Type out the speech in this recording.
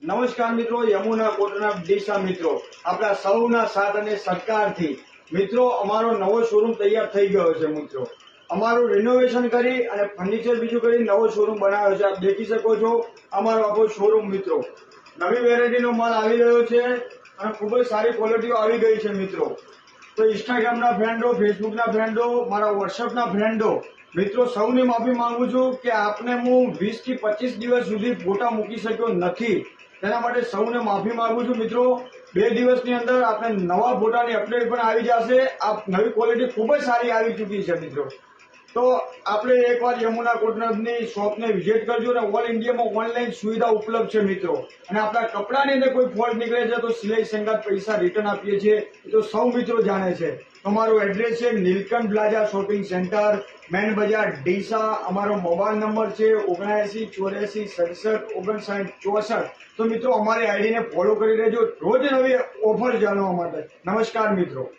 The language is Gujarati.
નમસ્કાર મિત્રો, યમુના કોટના દિશા મિત્રો, આપણા સૌના સાથ અને સહકારથી મિત્રો અમારો નવો શોરૂમ તૈયાર થઈ ગયો છે. મિત્રો અમારું રિનોવેશન કરી અને ફર્નિચર બીજું કરી નવો શોરૂમ બનાવ્યો છે. આપ દેખી શકો છો અમારો આખો શોરૂમ. મિત્રો નવી વેરાયટીનો માલ આવી રહ્યો છે અને ખૂબ જ સારી ક્વોલિટીઓ આવી ગઈ છે. મિત્રો તો ઇન્સ્ટાગ્રામના ફ્રેન્ડો, ફેસબુકના ફ્રેન્ડો, મારા વોટ્સઅપના ફ્રેન્ડો, મિત્રો સૌને માફી માંગુ છું કે આપને હું 20 થી 25 દિવસ સુધી ફોટા મૂકી શક્યો નથી. તેના માટે સૌને માફી માંગુ છું. મિત્રો 2 દિવસની અંદર આપણે નવા ફોટાની અપડેટ પણ આવી જશે. આ નવી ક્વોલિટી ખૂબ જ સારી આવી ચૂકી છે. મિત્રો તો આપણે એકવાર યમુના કોટનરની શોપને વિઝિટ કરજો અને ઓલ ઇન્ડિયામાં ઓનલાઈન સુવિધા ઉપલબ્ધ છે. મિત્રો અને આપણા કપડાની અંદર કોઈ ફોલ્ટ નીકળે છે તો સિલાઈ સંગાત પૈસા રિટર્ન આપીએ છીએ, તો સૌ મિત્રો જાણે છે. અમારું એડ્રેસ છે Neelkanth plaza shopping centre, main Bazar, Deesa. અમારો મોબાઈલ નંબર છે 79 84 67 59 64. તો મિત્રો અમારી આઈડીને ફોલો કરી લેજો રોજ નવી ઓફર જાણવા માટે. નમસ્કાર મિત્રો.